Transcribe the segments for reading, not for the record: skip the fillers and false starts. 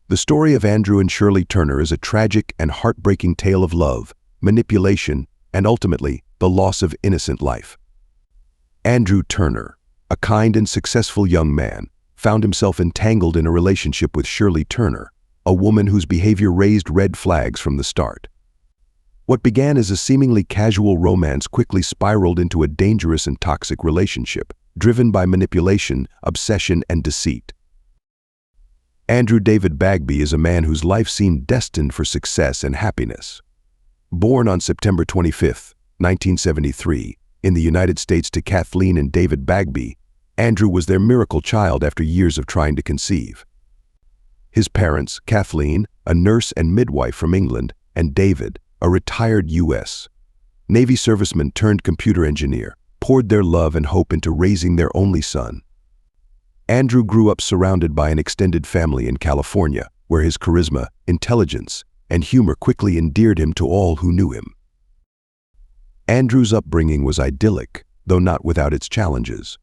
The story of Andrew and Shirley Turner is a tragic and heartbreaking tale of love, manipulation, and ultimately, the loss of innocent life. Andrew Turner, a kind and successful young man, found himself entangled in a relationship with Shirley Turner, a woman whose behavior raised red flags from the start. What began as a seemingly casual romance quickly spiraled into a dangerous and toxic relationship, driven by manipulation, obsession, and deceit. Andrew David Bagby is a man whose life seemed destined for success and happiness. Born on September 25, 1973, in the United States to Kathleen and David Bagby, Andrew was their miracle child after years of trying to conceive. His parents, Kathleen, a nurse and midwife from England, and David, a retired U.S. Navy serviceman turned computer engineer, poured their love and hope into raising their only son. Andrew grew up surrounded by an extended family in California, where his charisma, intelligence, and humor quickly endeared him to all who knew him. Andrew's upbringing was idyllic, though not without its challenges.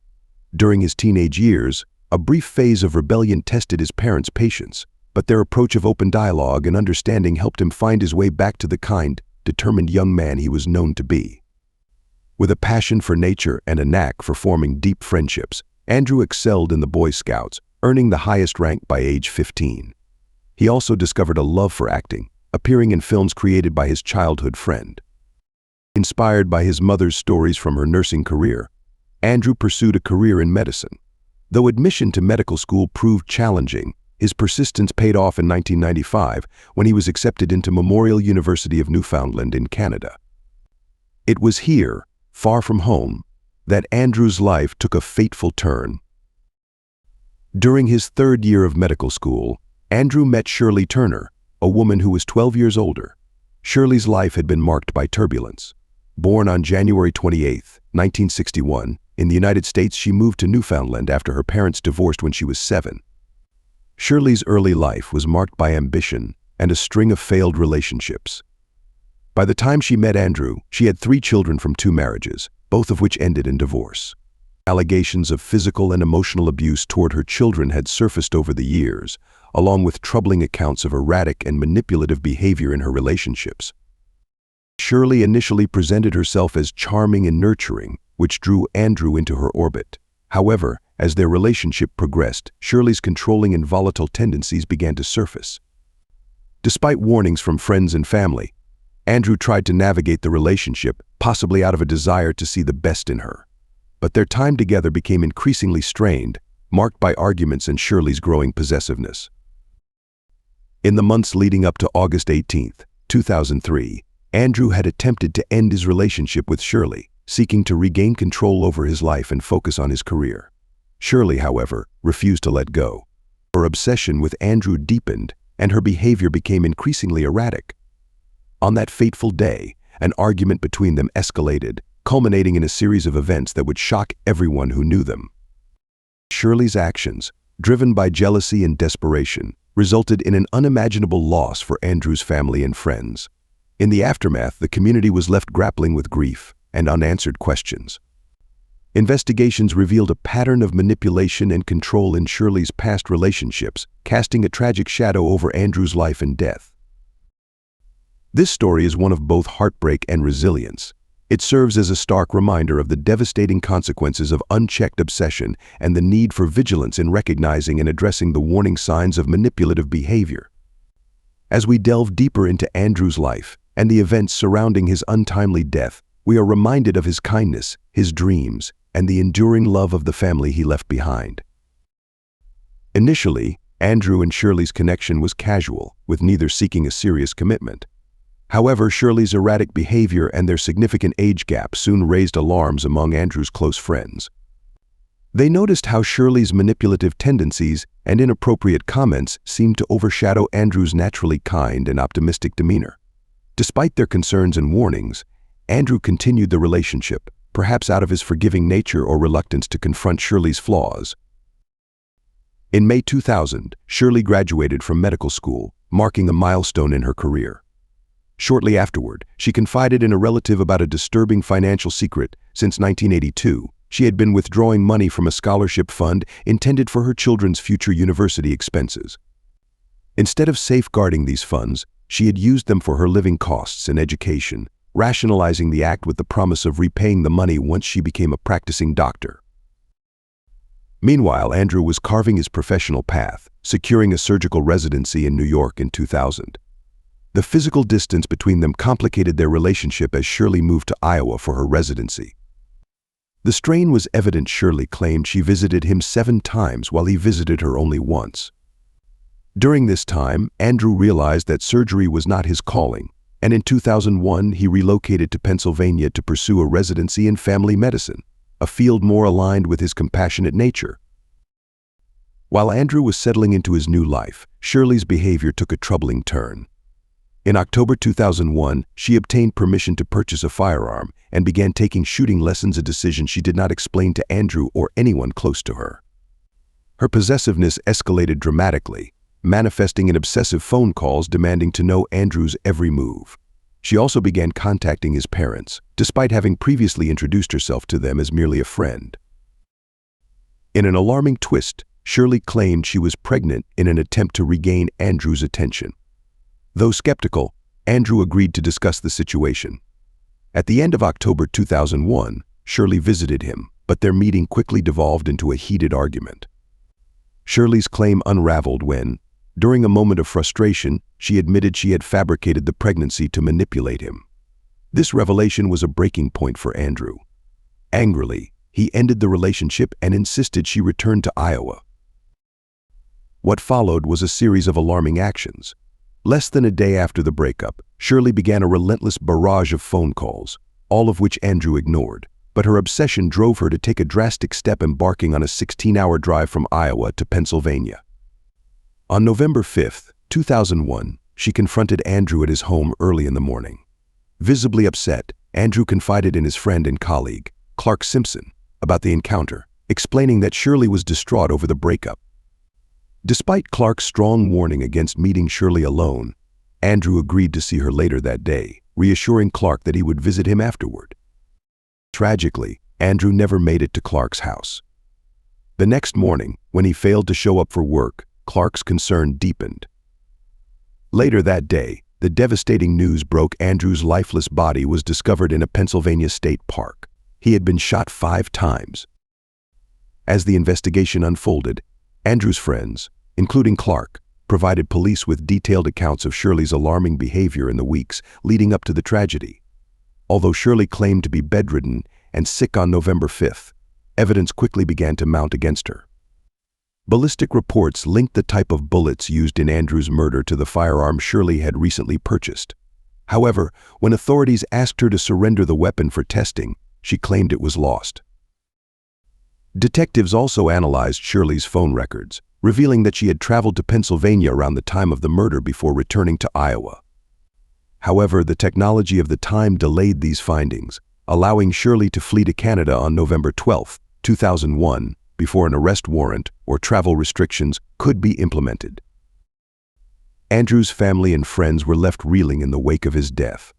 During his teenage years, a brief phase of rebellion tested his parents' patience, but their approach of open dialogue and understanding helped him find his way back to the kind, determined young man he was known to be. With a passion for nature and a knack for forming deep friendships, Andrew excelled in the Boy Scouts, earning the highest rank by age 15. He also discovered a love for acting, appearing in films created by his childhood friend. Inspired by his mother's stories from her nursing career, Andrew pursued a career in medicine. Though admission to medical school proved challenging, his persistence paid off in 1995 when he was accepted into Memorial University of Newfoundland in Canada. It was here, far from home, that Andrew's life took a fateful turn. During his third year of medical school, Andrew met Shirley Turner, a woman who was 12 years older. Shirley's life had been marked by turbulence. Born on January 28, 1961, in the United States, she moved to Newfoundland after her parents divorced when she was 7. Shirley's early life was marked by ambition and a string of failed relationships. By the time she met Andrew, she had 3 children from 2 marriages, both of which ended in divorce. Allegations of physical and emotional abuse toward her children had surfaced over the years, along with troubling accounts of erratic and manipulative behavior in her relationships. Shirley initially presented herself as charming and nurturing, which drew Andrew into her orbit. However, as their relationship progressed, Shirley's controlling and volatile tendencies began to surface. Despite warnings from friends and family, Andrew tried to navigate the relationship, possibly out of a desire to see the best in her. But their time together became increasingly strained, marked by arguments and Shirley's growing possessiveness. In the months leading up to August 18, 2003, Andrew had attempted to end his relationship with Shirley, seeking to regain control over his life and focus on his career. Shirley, however, refused to let go. Her obsession with Andrew deepened, and her behavior became increasingly erratic. On that fateful day, an argument between them escalated, culminating in a series of events that would shock everyone who knew them. Shirley's actions, driven by jealousy and desperation, resulted in an unimaginable loss for Andrew's family and friends. In the aftermath, the community was left grappling with grief and unanswered questions. Investigations revealed a pattern of manipulation and control in Shirley's past relationships, casting a tragic shadow over Andrew's life and death. This story is one of both heartbreak and resilience. It serves as a stark reminder of the devastating consequences of unchecked obsession and the need for vigilance in recognizing and addressing the warning signs of manipulative behavior. As we delve deeper into Andrew's life and the events surrounding his untimely death, we are reminded of his kindness, his dreams, and the enduring love of the family he left behind. Initially, Andrew and Shirley's connection was casual, with neither seeking a serious commitment. However, Shirley's erratic behavior and their significant age gap soon raised alarms among Andrew's close friends. They noticed how Shirley's manipulative tendencies and inappropriate comments seemed to overshadow Andrew's naturally kind and optimistic demeanor. Despite their concerns and warnings, Andrew continued the relationship, perhaps out of his forgiving nature or reluctance to confront Shirley's flaws. In May 2000, Shirley graduated from medical school, marking a milestone in her career. Shortly afterward, she confided in a relative about a disturbing financial secret. Since 1982, she had been withdrawing money from a scholarship fund intended for her children's future university expenses. Instead of safeguarding these funds, she had used them for her living costs and education, rationalizing the act with the promise of repaying the money once she became a practicing doctor. Meanwhile, Andrew was carving his professional path, securing a surgical residency in New York in 2000. The physical distance between them complicated their relationship as Shirley moved to Iowa for her residency. The strain was evident. Shirley claimed she visited him 7 times while he visited her only once. During this time, Andrew realized that surgery was not his calling, and in 2001 he relocated to Pennsylvania to pursue a residency in family medicine, a field more aligned with his compassionate nature. While Andrew was settling into his new life, Shirley's behavior took a troubling turn. In October 2001, she obtained permission to purchase a firearm and began taking shooting lessons, a decision she did not explain to Andrew or anyone close to her. Her possessiveness escalated dramatically, manifesting in obsessive phone calls demanding to know Andrew's every move. She also began contacting his parents, despite having previously introduced herself to them as merely a friend. In an alarming twist, Shirley claimed she was pregnant in an attempt to regain Andrew's attention. Though skeptical, Andrew agreed to discuss the situation. At the end of October 2001, Shirley visited him, but their meeting quickly devolved into a heated argument. Shirley's claim unraveled when, during a moment of frustration, she admitted she had fabricated the pregnancy to manipulate him. This revelation was a breaking point for Andrew. Angrily, he ended the relationship and insisted she return to Iowa. What followed was a series of alarming actions. Less than a day after the breakup, Shirley began a relentless barrage of phone calls, all of which Andrew ignored, but her obsession drove her to take a drastic step, embarking on a 16-hour drive from Iowa to Pennsylvania. On November 5, 2001, she confronted Andrew at his home early in the morning. Visibly upset, Andrew confided in his friend and colleague, Clark Simpson, about the encounter, explaining that Shirley was distraught over the breakup. Despite Clark's strong warning against meeting Shirley alone, Andrew agreed to see her later that day, reassuring Clark that he would visit him afterward. Tragically, Andrew never made it to Clark's house. The next morning, when he failed to show up for work, Clark's concern deepened. Later that day, the devastating news broke: Andrew's lifeless body was discovered in a Pennsylvania state park. He had been shot 5 times. As the investigation unfolded, Andrew's friends, including Clark, provided police with detailed accounts of Shirley's alarming behavior in the weeks leading up to the tragedy. Although Shirley claimed to be bedridden and sick on November 5, evidence quickly began to mount against her. Ballistic reports linked the type of bullets used in Andrew's murder to the firearm Shirley had recently purchased. However, when authorities asked her to surrender the weapon for testing, she claimed it was lost. Detectives also analyzed Shirley's phone records, revealing that she had traveled to Pennsylvania around the time of the murder before returning to Iowa. However, the technology of the time delayed these findings, allowing Shirley to flee to Canada on November 12, 2001, before an arrest warrant or travel restrictions could be implemented. Andrew's family and friends were left reeling in the wake of his death.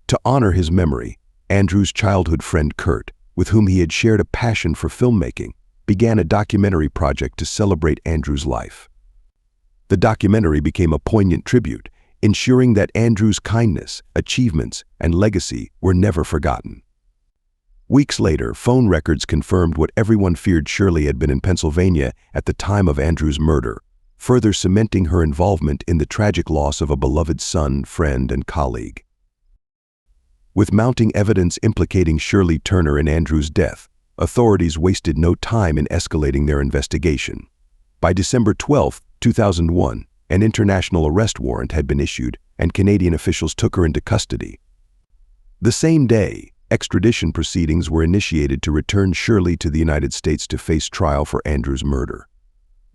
To honor his memory, Andrew's childhood friend Kurt, with whom he had shared a passion for filmmaking, began a documentary project to celebrate Andrew's life. The documentary became a poignant tribute, ensuring that Andrew's kindness, achievements, and legacy were never forgotten. Weeks later, phone records confirmed what everyone feared: Shirley had been in Pennsylvania at the time of Andrew's murder, further cementing her involvement in the tragic loss of a beloved son, friend, and colleague. With mounting evidence implicating Shirley Turner in Andrew's death, authorities wasted no time in escalating their investigation. By December 12, 2001, an international arrest warrant had been issued, and Canadian officials took her into custody. The same day, extradition proceedings were initiated to return Shirley to the United States to face trial for Andrew's murder.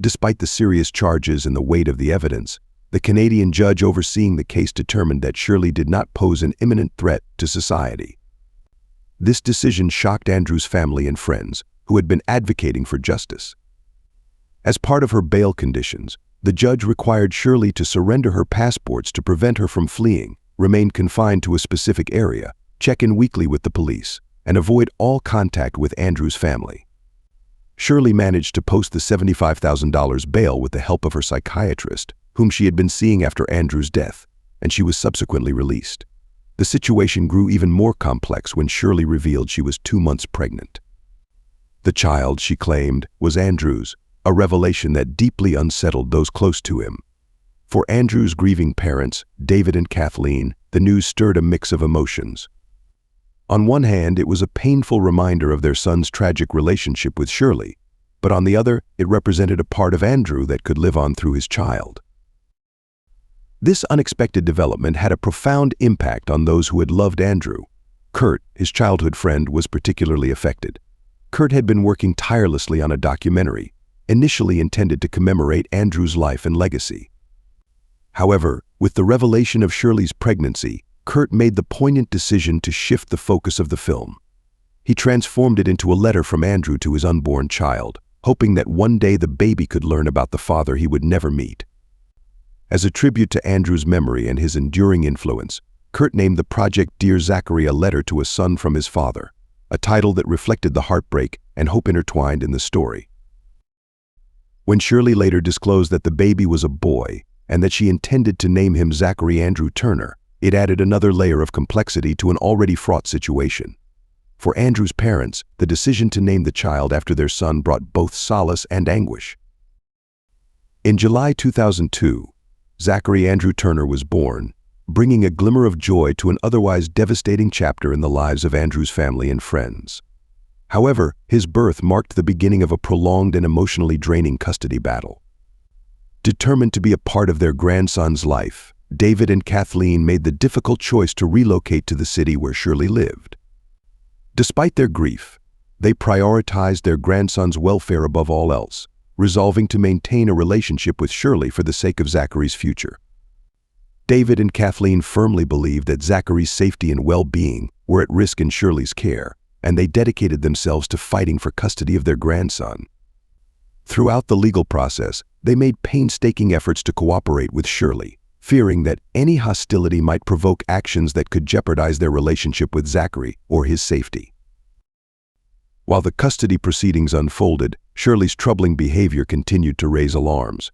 Despite the serious charges and the weight of the evidence, the Canadian judge overseeing the case determined that Shirley did not pose an imminent threat to society. This decision shocked Andrew's family and friends, who had been advocating for justice. As part of her bail conditions, the judge required Shirley to surrender her passports to prevent her from fleeing, remain confined to a specific area, check in weekly with the police, and avoid all contact with Andrew's family. Shirley managed to post the $75,000 bail with the help of her psychiatrist, whom she had been seeing after Andrew's death, and she was subsequently released. The situation grew even more complex when Shirley revealed she was 2 months pregnant. The child, she claimed, was Andrew's, a revelation that deeply unsettled those close to him. For Andrew's grieving parents, David and Kathleen, the news stirred a mix of emotions. On one hand, it was a painful reminder of their son's tragic relationship with Shirley, but on the other, it represented a part of Andrew that could live on through his child. This unexpected development had a profound impact on those who had loved Andrew. Kurt, his childhood friend, was particularly affected. Kurt had been working tirelessly on a documentary, initially intended to commemorate Andrew's life and legacy. However, with the revelation of Shirley's pregnancy, Kurt made the poignant decision to shift the focus of the film. He transformed it into a letter from Andrew to his unborn child, hoping that one day the baby could learn about the father he would never meet. As a tribute to Andrew's memory and his enduring influence, Kurt named the project Dear Zachary, a letter to a son from his father, a title that reflected the heartbreak and hope intertwined in the story. When Shirley later disclosed that the baby was a boy and that she intended to name him Zachary Andrew Turner, it added another layer of complexity to an already fraught situation. For Andrew's parents, the decision to name the child after their son brought both solace and anguish. In July 2002, Zachary Andrew Turner was born, bringing a glimmer of joy to an otherwise devastating chapter in the lives of Andrew's family and friends. However, his birth marked the beginning of a prolonged and emotionally draining custody battle. Determined to be a part of their grandson's life, David and Kathleen made the difficult choice to relocate to the city where Shirley lived. Despite their grief, they prioritized their grandson's welfare above all else, resolving to maintain a relationship with Shirley for the sake of Zachary's future. David and Kathleen firmly believed that Zachary's safety and well-being were at risk in Shirley's care, and they dedicated themselves to fighting for custody of their grandson. Throughout the legal process, they made painstaking efforts to cooperate with Shirley, fearing that any hostility might provoke actions that could jeopardize their relationship with Zachary or his safety. While the custody proceedings unfolded, Shirley's troubling behavior continued to raise alarms.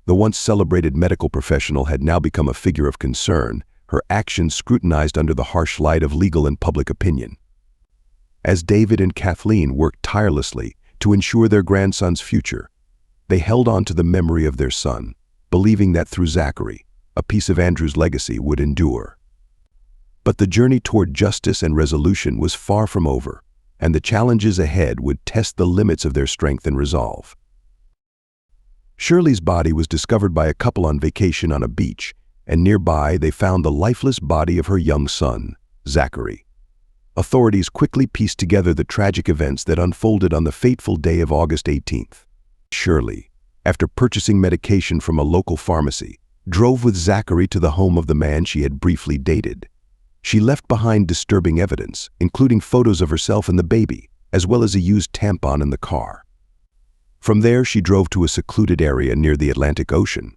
The once celebrated medical professional had now become a figure of concern, her actions scrutinized under the harsh light of legal and public opinion. As David and Kathleen worked tirelessly to ensure their grandson's future, they held on to the memory of their son, believing that through Zachary, a piece of Andrew's legacy would endure. But the journey toward justice and resolution was far from over, and the challenges ahead would test the limits of their strength and resolve. Shirley's body was discovered by a couple on vacation on a beach, and nearby they found the lifeless body of her young son, Zachary. Authorities quickly pieced together the tragic events that unfolded on the fateful day of August 18th. Shirley, after purchasing medication from a local pharmacy, drove with Zachary to the home of the man she had briefly dated. She left behind disturbing evidence, including photos of herself and the baby, as well as a used tampon in the car. From there, she drove to a secluded area near the Atlantic Ocean.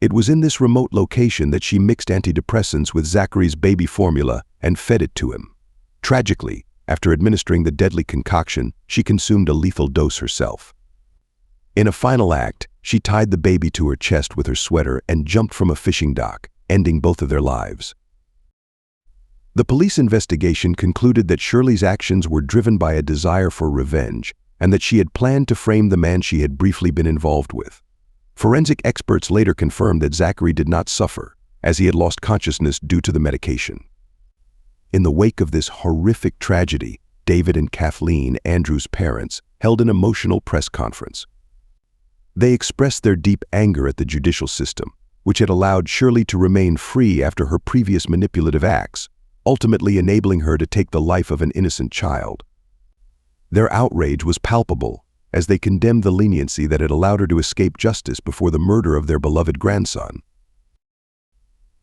It was in this remote location that she mixed antidepressants with Zachary's baby formula and fed it to him. Tragically, after administering the deadly concoction, she consumed a lethal dose herself. In a final act, she tied the baby to her chest with her sweater and jumped from a fishing dock, ending both of their lives. The police investigation concluded that Shirley's actions were driven by a desire for revenge and that she had planned to frame the man she had briefly been involved with. Forensic experts later confirmed that Zachary did not suffer, as he had lost consciousness due to the medication. In the wake of this horrific tragedy, David and Kathleen, Andrew's parents, held an emotional press conference. They expressed their deep anger at the judicial system, which had allowed Shirley to remain free after her previous manipulative acts, ultimately enabling her to take the life of an innocent child. Their outrage was palpable, as they condemned the leniency that had allowed her to escape justice before the murder of their beloved grandson.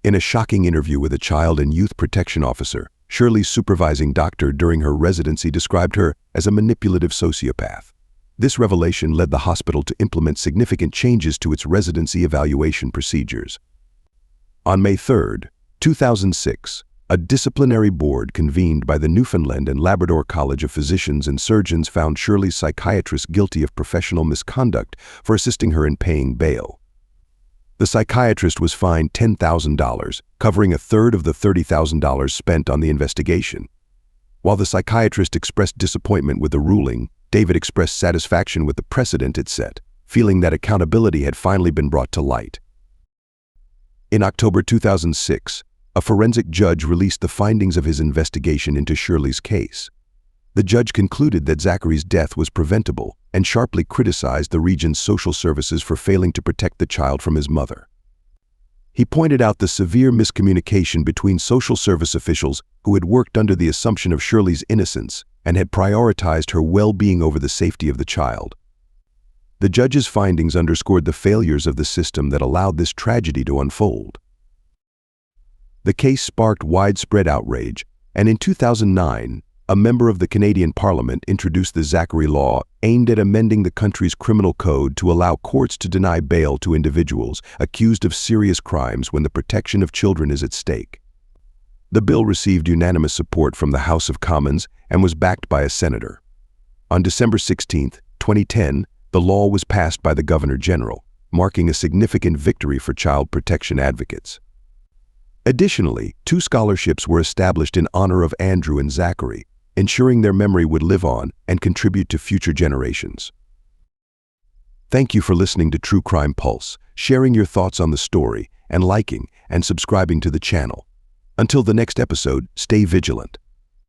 In a shocking interview with a child and youth protection officer, Shirley's supervising doctor during her residency described her as a manipulative sociopath. This revelation led the hospital to implement significant changes to its residency evaluation procedures. On May 3, 2006, a disciplinary board convened by the Newfoundland and Labrador College of Physicians and Surgeons found Shirley's psychiatrist guilty of professional misconduct for assisting her in paying bail. The psychiatrist was fined $10,000, covering a third of the $30,000 spent on the investigation. While the psychiatrist expressed disappointment with the ruling, David expressed satisfaction with the precedent it set, feeling that accountability had finally been brought to light. In October 2006, a forensic judge released the findings of his investigation into Shirley's case. The judge concluded that Zachary's death was preventable and sharply criticized the region's social services for failing to protect the child from his mother. He pointed out the severe miscommunication between social service officials who had worked under the assumption of Shirley's innocence and had prioritized her well-being over the safety of the child. The judge's findings underscored the failures of the system that allowed this tragedy to unfold. The case sparked widespread outrage, and in 2009, a member of the Canadian Parliament introduced the Zachary Law, aimed at amending the country's criminal code to allow courts to deny bail to individuals accused of serious crimes when the protection of children is at stake. The bill received unanimous support from the House of Commons and was backed by a senator. On December 16, 2010, the law was passed by the Governor General, marking a significant victory for child protection advocates. Additionally, 2 scholarships were established in honor of Andrew and Zachary, ensuring their memory would live on and contribute to future generations. Thank you for listening to True Crime Pulse, sharing your thoughts on the story, and liking and subscribing to the channel. Until the next episode, stay vigilant.